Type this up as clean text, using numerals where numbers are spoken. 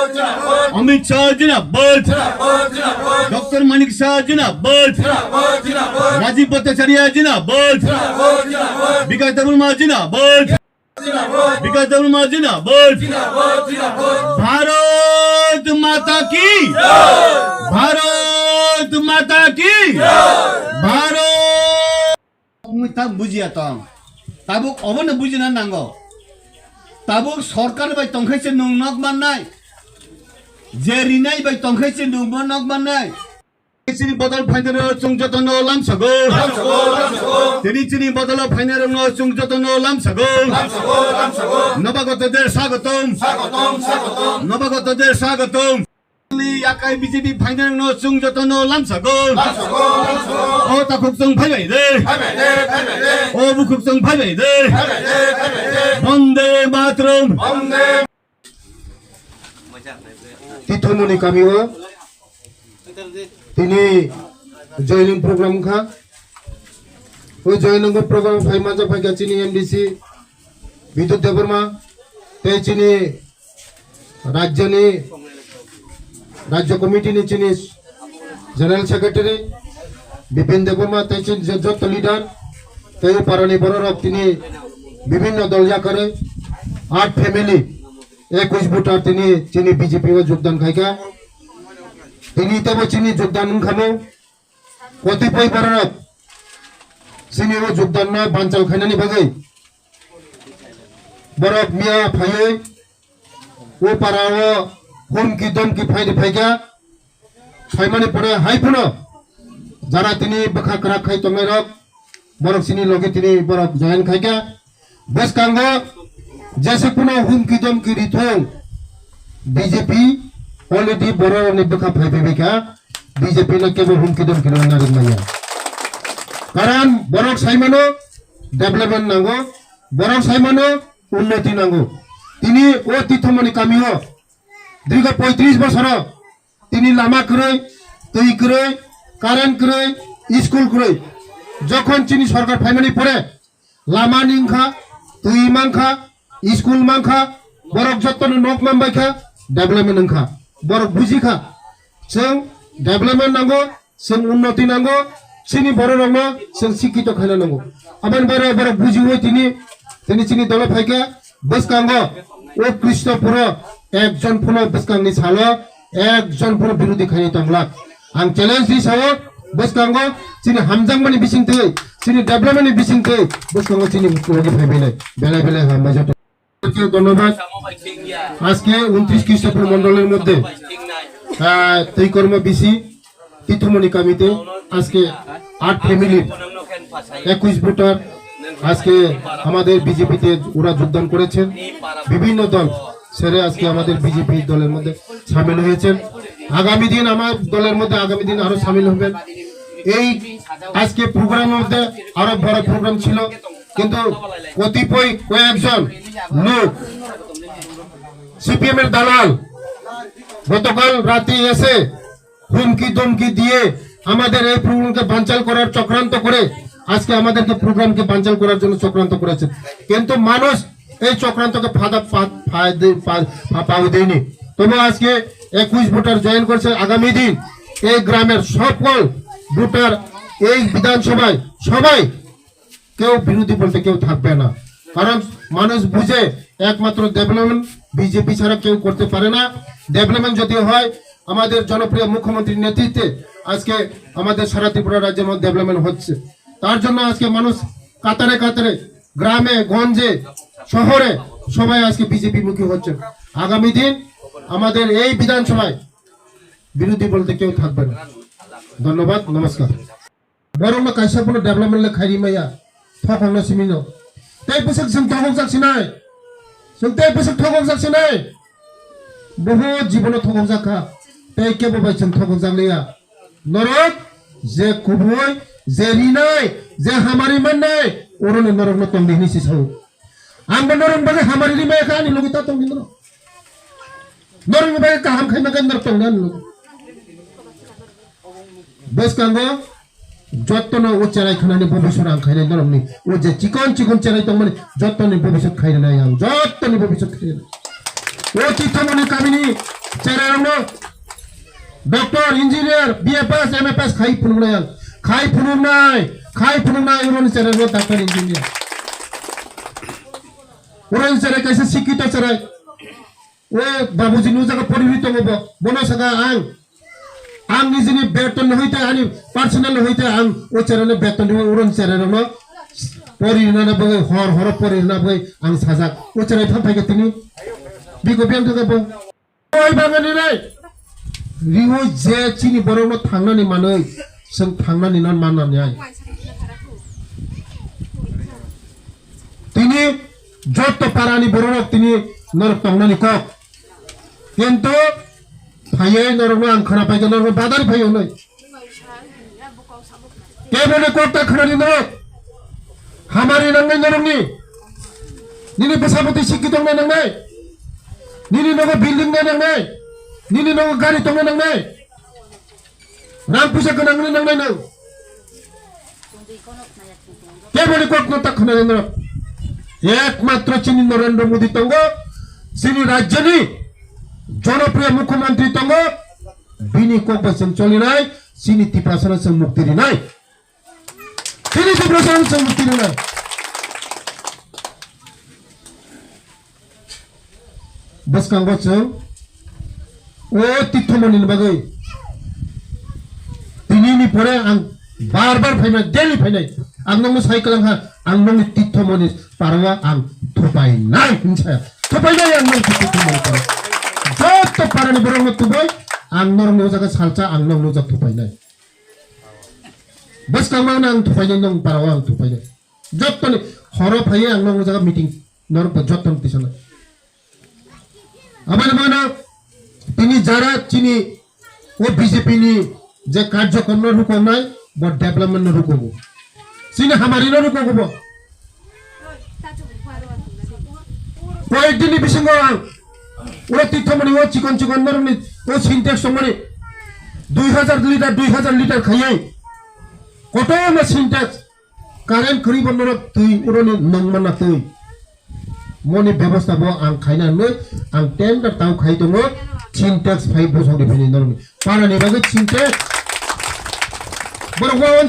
अमित शाह जिंदाबाद, डॉक्टर मानिक शाह जिंदाबाद, राजीव भट्टाचार्य जिंदाबाद, विकास देबबर्मा जिंदाबाद, विकास देबबर्मा जिंदाबाद। भारत माता की, भारत माता की, भारत। तब बुझिया ताबुक अबनो बुझिना नांगौ ताबुक सरकार बाय तंखायसे नंगनक माननाय जे रिनाय बाय तंखायसे नंगनक माननाय चिनी बदल फाइनार चुंग जतन लामसगो चिनी बदल फाइनार चुंग जतन लामसगो नवागत देश स्वागतम नवागत देश स्वागतम याकाय बीजेपी फाइनार चुंग जतन लामसगो ओ ताखुकजों फायबाय दे ओ बुखुकजों फायबाय दे वंदे मातरम तीर्थमणि कामियो তিনি জয়নিং প্রোগ্রাম খা ওই জয়নিং প্রোগ্রাম ফাই মাঝে ফাইকা চিনি এমডিসি বিদ্যুৎ দেববর্মা তে চিনি রাজ্য কমিটিনি চিনি জেনারেল সেক্রেটারি বিপিন দেববর্মা তে চিনি যত লিডার তে পারানি বড়রব তিনি বিভিন্ন দল যা করে 8 ফ্যামিলি 21 ভোটার তিনি চিনি বিজেপি ও যোগদান খাইকা তিনি তবে চিনি যোগদান খানো কতিপয় বড়রব চিনি ও যোগদান না বাঞ্চাল খাইনানি বাগै বরফ মিয়া ফাইयै ও পারাও হুমকি দমকি ফাইদে ফাইকা ছয়মানি পরে হাইফুনো যারা তিনি বখা করা খাই তমেরক বরফ চিনি লগে তিনি বরফ জয়েন খাইকা বসকাঙ্গ जैसे पुनः हुमकी दमकी रिथों बीजेपी ऑलरेडी बरोर ने बखा फाइबे का बीजेपी ने केवल हुमकी दमकी रोना रिमाया कारण बरोक साइमानो डेवलपमेंट नांगो बरोक साइमानो उन्नति नांगो तिनी ओ तीर्थमणि कामियो दीर्घ 35 বছর তিনি লামা করে তৈ করে কারেন্ট করে স্কুল করে যখন চিনি সরকার ফাইমানি পড়ে লামা নিংখা তৈ মাংখা स्कूल मांखा बरक जतन नक मांबायखा डेवलपमेंट नंखा बरक बुजिखा जों डेवलपमेंट नांगो जों उन्नति नांगो सिनि बर रंगनो जों शिक्षित खाना नांगो आबान बारे बरक बुजिवै तिनि चिनि दल फाइका बसकांगो ओ कृष्णपुर एकजन पुनो बसकांगनि सालो एकजन पुनो विरोधी खानि तंगला आं चैलेंज दिसावो बसकांगो चिनि हामजांगमानि बिसिंथै चिनि डेवलपमेंटनि बिसिंथै बसकांगो चिनि मुखुलि फाइबेले बेला बेला हामबाय ধন্যবাদ আজকে 29 খ্রিস্টপুর মন্ডলের মধ্যে এই কর্ম বিসি तीर्थमणि কামিতে আজকে 8 ফ্যামিলি 21 ভোটার আজকে আমাদের বিজেপিতে ওরা যোগদান করেছেন বিভিন্ন দল ছেড়ে আজকে আমাদের বিজেপি দলের মধ্যে শামিল হয়েছেন আগামী দিন আমার দলের মধ্যে আগামী দিন আরো শামিল হবেন এই আজকে প্রোগ্রামের মধ্যে আরো বড় প্রোগ্রাম ছিল কিন্তু কতিপয় কয়েকজন লোক সিপিএম এর দালাল গতকাল রাতে এসে হুমকি দমকি দিয়ে আমাদের এই প্রোগ্রামকে বানচাল করার চক্রান্ত করে আজকে আমাদেরকে প্রোগ্রামকে বানচাল করার জন্য চক্রান্ত করেছে কিন্তু মানুষ এই চক্রান্তকে পাওয়া দেয়নি তবে আজকে 21 ভোটার জয়েন করেছে আগামী দিন এই গ্রামের সকল ভোটার এই বিধানসভায় সবাই কেউ বিরোধী বলতে কেউ থাকবে না কারণ মানুষ বুঝে একমাত্র ডেভেলপমেন্ট বিজেপি ছাড়া কেউ করতে পারে না ডেভেলপমেন্ট যদি হয় আমাদের জনপ্রিয় মুখ্যমন্ত্রীর নেতৃত্বে আজকে আমাদের সারা ত্রিপুরা রাজ্যের মধ্যে ডেভেলপমেন্ট হচ্ছে তার জন্য আজকে মানুষ কাতারে কাতারে গ্রামে গঞ্জে শহরে সবাই আজকে বিজেপি মুখী হচ্ছে আগামী দিন আমাদের এই বিধানসভায় বিরোধী বলতে কেউ থাকবে না ধন্যবাদ নমস্কার বরং কাইসা কোনো ডেভেলপমেন্ট খাইরি মাইয়া थखंनो सिमिनो तै बोसोर जों थखं जासिनाय जों तै बोसोर थखं जासिनाय बहुत जीवनो थखं जाखा तै केबो बाय जों थखं जालिया नरक जे कुबुय जे रिनाय जे हामारि माननाय ओरने नरक न तंगनि हिसि साउ आंबो नरक बागे हामारि रिमाय खानि लगिता तंगिनो नरक बागे काहाम खाइमा गान नरक तंगन बस कांगो যতন ও চেরাই খানানি ভবিষ্যৎ আং খাইনাই দরমনি ও যে চিকন চিকন চেরাই তো মানে যতনি ভবিষ্যৎ খাইনাই আং যতনি ভবিষ্যৎ খাইনাই ও तीर्थमणि কামিনী cerai doktor, engineer, BA pass, MA pass khai punungnai uron cerai doktor engineer. Uron cerai kaisa sikito cerai. Babuji nu jaga poribito ngobo bono saga ang nijini beton hoite ani personal hoite ang o cerai beton uron cerai no porina na bagai hor porina bagai ang sajak o cerai phampai ke tini bigo biang jaga bo oi bangani nai riwo je chini borono thangnani manoi जों थांनानै नान माननानै তিনি যত পারানি বড় তিনি নরক তংনানি cock কিন্তু ভাইয়ে নরক আং খানা পাইকে নরক বাদারি ভাইও নই কে বলে কোটা খানানি নরক হামারি নাঙ্গাই নরকনি নিনি পেশাপতি শিক্ষিত নাঙ্গাই নিনি নগো বিল্ডিং নাঙ্গাই নিনি নগো গাড়ি তংনা নাঙ্গাই राम पूजा करने नंगे नंग क्या बोले कोट न तक नरेंद्र एकमात्र चीनी नरेंद्र मोदी तंगो चीनी राज्य नि जनप्रिय मुख्यमंत्री तंगो बिनी कोक बसम चली नाय चीनी तिप्रासन से मुक्ति नाय चीनी तिप्रासन से मुक्ति नाय बस कांगो चो ओ तिथमनि बागै ini pore ang barbar fainai daily fainai ang nong cycle ang ang nong tithomoni parwa ang thopai nai hinsa thopai nai ang nong tithomoni par jot parani borong tubai ang nong no jaga salcha ang nong no jaga thopai nai bas kamang ang thopai nai nong parwa ang thopai nai jot ni horo phai ang nong jaga meeting nor jot ton tisana abana bana tini jara chini o BJP ni যে কার্যক্রম রুকো নাই বা development রুকোবো সিনে হামারি না রুকোবো কয়েকদিন বিসঙ্গ ওরা তীর্থমণি ও চিকন চিকন নরনি ও সিনটেক্স সমনি 2000 লিটার খাইয়াই কত না সিনটেক্স কারেন্ট খরি বন্ধর তুই ওরনি নংমানা তুই মনে ব্যবস্থা বো আং খাইনা নই আং টেন্ডার তাও খাই দङ সিনটেক্স 5 বছর দিফিনি নরনি পারানি বাগে সিনটেক্স বড় ওয়ান